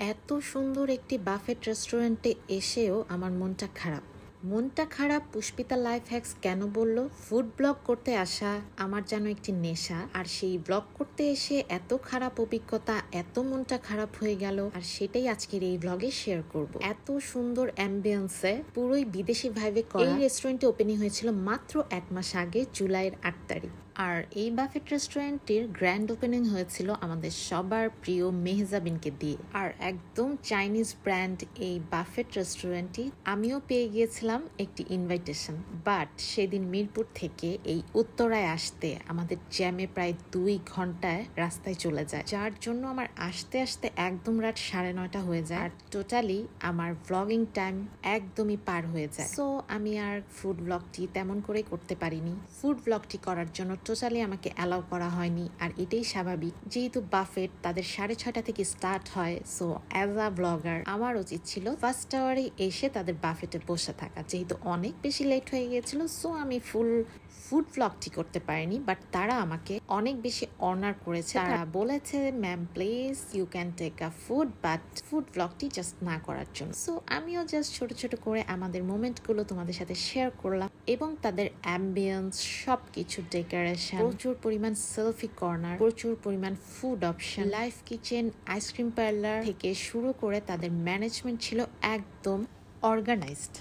এত সুন্দর একটি বাফেট রেস্টুরেন্টে এসেও আমার মনটা খারাপ পুষ্পিতা লাইফ হ্যাক্স কেন বলল? ফুড ব্লগ করতে আসা আমার যেন একটি নেশা, আর সেই ব্লগ করতে এসে এত খারাপ অভিজ্ঞতা, এত মনটা খারাপ হয়ে গেল, আর সেটাই আজকের এই ব্লগে শেয়ার করব। এত সুন্দর অ্যাম্বিয়েন্সে পুরোই বিদেশি ভাইবে করা এই রেস্টুরেন্টে ওপেনিং হয়েছিল মাত্র 1 মাস আগে, জুলাইয়ের 8 তারিখ। আর এই বাফেট রেস্টুরেন্টের গ্র্যান্ড ওপেনিং হয়েছিল আমাদের সবার প্রিয় মেহজাবিনকে দিয়ে। আর একদম চাইনিজ ব্র্যান্ড এই বাফেট রেস্টুরেন্টটি আমিও পেয়ে গিয়েছিলাম একটি ইনভাইটেশন, বাট সেদিন মিরপুর থেকে এই উত্তরায় আসতে আমাদের জ্যামে প্রায় 2 ঘন্টায় রাস্তায় চলে যায়, যার জন্য আমার আসতে আসতে একদম রাত 9:30 হয়ে যায়, আর টোটালি আমার ব্লগিং টাইম একদমই পার হয়ে যায়। সো আমি আর ফুড ব্লগটি তেমন করে করতে পারিনি। ফুড ব্লগটি করার জন্য টোটালি আমাকে অ্যালাউ করা হয়নি, আর এটাই স্বাভাবিক, যেহেতু বাফেট তাদের 6:30 থেকে স্টার্ট হয়। সো অ্যাজ আ ব্লগার আমার উচিত ছিল ফার্স্ট আওয়ারে এসে তাদের বাফেটে বসে থাকা, যেহেতু অনেক বেশি লেট হয়ে গিয়েছিল। সো আমি ফুড ব্লগটি করতে পারিনি, বাট তারা আমাকে অনেক বেশি অনার করেছে। তারা বলেছে, ma'am please you can take a food, but food ব্লগটি জাস্ট না করার জন্য। সো আমিও জাস্ট ছোট ছোট করে আমাদের মোমেন্টগুলো তোমাদের সাথে শেয়ার করলাম, এবং তাদের অ্যাম্বিয়েন্স, সবকিছু, ডেকোরেশন, প্রচুর পরিমাণ সেলফি কর্নার, প্রচুর পরিমাণ food option, live kitchen, ice cream parlour থেকে শুরু করে তাদের ম্যানেজমেন্ট ছিল একদম organised.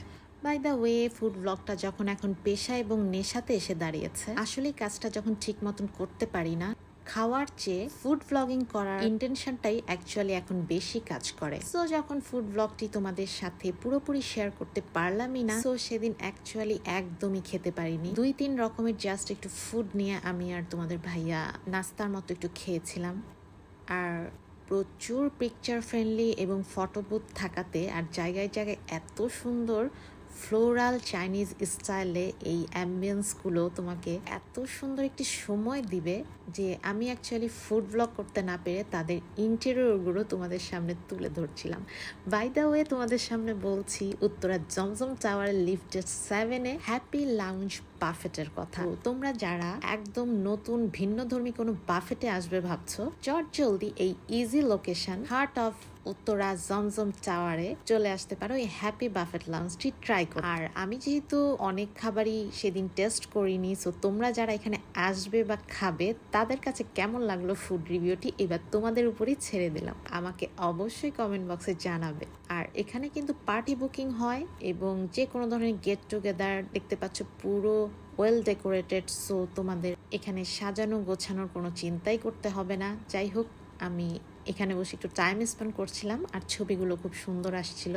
By the way, food ব্লগটা যখন এখন পেশা এবং নেশাতে এসে দাঁড়িয়েছে, আসলে কাজটা যখন ঠিক মতন করতে পারি না, খাওয়ার চেয়ে ফুড ব্লগিং করার ইন্টেনশনটাই অ্যাকচুয়ালি এখন বেশি কাজ করে। সো যখন ফুড ব্লগটি তোমাদের সাথে পুরোপুরি শেয়ার করতে পারলামই না, সো সেদিন অ্যাকচুয়ালি একদমই খেতে পারিনি। 2-3 রকমের জাস্ট একটু ফুড নিয়ে আমি আর তোমাদের ভাইয়া নাস্তার মতো একটু খেয়েছিলাম। আর প্রচুর পিকচার ফ্রেন্ডলি এবং ফটো বুথ থাকাতে, আর জায়গায় জায়গায় এত সুন্দর ফ্লোরাল চাইনিজ স্টাইলে এই অ্যাম্বিয়েন্সগুলো তোমাকে এত সুন্দর একটি সময় দিবে যে আমি অ্যাকচুয়ালি ফুড ব্লগ করতে না পেরে তাদের ইন্টেরিয়রগুলো তোমাদের সামনে তুলে ধরছিলাম। বাই দ্য ওয়ে, তোমাদের সামনে বলছি উত্তরা জমজম টাওয়ারের লিফটেড 7-এ হ্যাপি লাউঞ্জ বাফেটের কথা। তোমরা যারা একদম নতুন ভিন্নধর্মী কোনো বাফেটে আসবে ভাবছো, চটজলদি এই easy location heart of Uttara Zamzam টাওয়ারে চলে আসতে পারো এই হ্যাপি বাফেট লাউঞ্জটি ট্রাই করো। আর আমি যেহেতু অনেক খাবারই সেদিন টেস্ট করিনি, সো তোমরা যারা এখানে আসবে বা খাবে তাদের কাছে কেমন লাগলো ফুড রিভিউটি এবার তোমাদের উপরই ছেড়ে দিলাম। আমাকে অবশ্যই কমেন্ট বক্সে জানাবে। আর এখানে কিন্তু পার্টি বুকিং হয় এবং যে কোনো ধরনের গেট টুগেদার, দেখতে পাচ্ছ পুরো ওয়েল ডেকোরেটেড। সো তোমাদের এখানে সাজানো গোছানোর কোনো চিন্তাই করতে হবে না। যাই হোক, আমি এখানে বসে একটু টাইম স্পেন্ড করছিলাম, আর ছবিগুলো খুব সুন্দর আসছিল।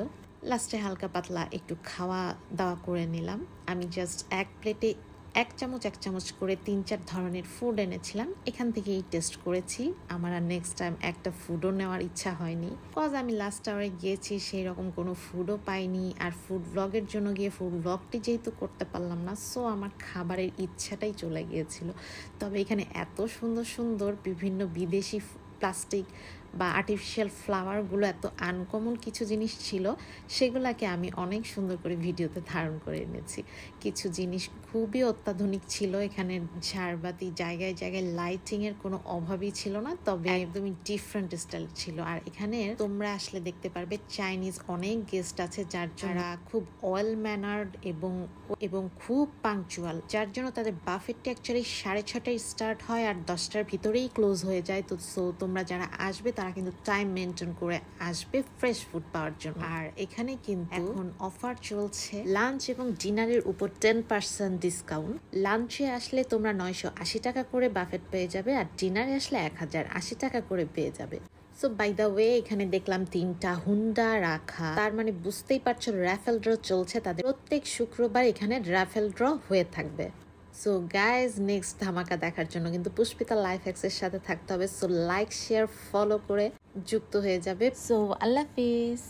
লাস্টে হালকা পাতলা একটু খাওয়া দাওয়া করে নিলাম। আমি জাস্ট এক প্লেটে 1 চামচ করে 3-4 ধরনের ফুড এনেছিলাম, এখান থেকেই টেস্ট করেছি। আমার আর নেক্সট টাইম একটা ফুডও নেওয়ার ইচ্ছা হয়নি, কজ আমি লাস্ট আওয়ারে গিয়েছি, সেই রকম কোনো ফুডও পাইনি। আর ফুড ব্লগের জন্য গিয়ে ফুড ব্লগটি যেহেতু করতে পারলাম না, সো আমার খাবারের ইচ্ছাটাই চলে গিয়েছিল। তবে এখানে এত সুন্দর সুন্দর বিভিন্ন বিদেশি প্লাস্টিক বা আর্টিফিশিয়াল ফ্লাওয়ারগুলো, এত আনকমন কিছু জিনিস ছিল, সেগুলোকে আমি অনেক সুন্দর করে ভিডিওতে ধারণ করে এনেছি। কিছু জিনিস খুবই অত্যাধুনিক ছিল, এখানে ঝাড়বাতি, জায়গায় জায়গায় লাইটিংয়ের কোনো অভাবই ছিল না, তবে একদমই ডিফারেন্ট স্টাইল ছিল। আর এখানে তোমরা আসলে দেখতে পারবে চাইনিজ অনেক গেস্ট আছে যারা খুব ওয়েল ম্যানার্ড এবং খুব পাংচুয়াল, যার জন্য তাদের বাফেটটি অ্যাকচুয়ালি 6:30টায় স্টার্ট হয় আর 10টার ভিতরেই ক্লোজ হয়ে যায়। তো সো তোমরা যারা আসবে তারা কিন্তু টাইম মেনটেন করে আসবে ফ্রেশ ফুড পাওয়ার জন্য। আর এখানে কিন্তু এখন অফার চলছে লাঞ্চ এবং ডিনারের উপর 10% ডিসকাউন্ট। লাঞ্চে আসলে তোমরা 980 টাকা করে বাফেট পেয়ে যাবে, আর ডিনারে আসলে 1080 টাকা করে পেয়ে যাবে। সো বাই দ্য ওয়ে, এখানে দেখলাম 3টা হুন্ডা রাখা, তার মানে বুঝতেই পারছো রাফেল ড্র চলছে তাদের। প্রত্যেক শুক্রবার এখানে রাফেল ড্র হয়ে থাকবে। সো গাইজ, নেক্সট ধামাকা দেখার জন্য কিন্তু পুষ্পিতা লাইফ হ্যাক্সের সাথে থাকতে হবে। সো লাইক, শেয়ার, ফলো করে যুক্ত হয়ে যাবে। সো আল্লাহ হাফিজ।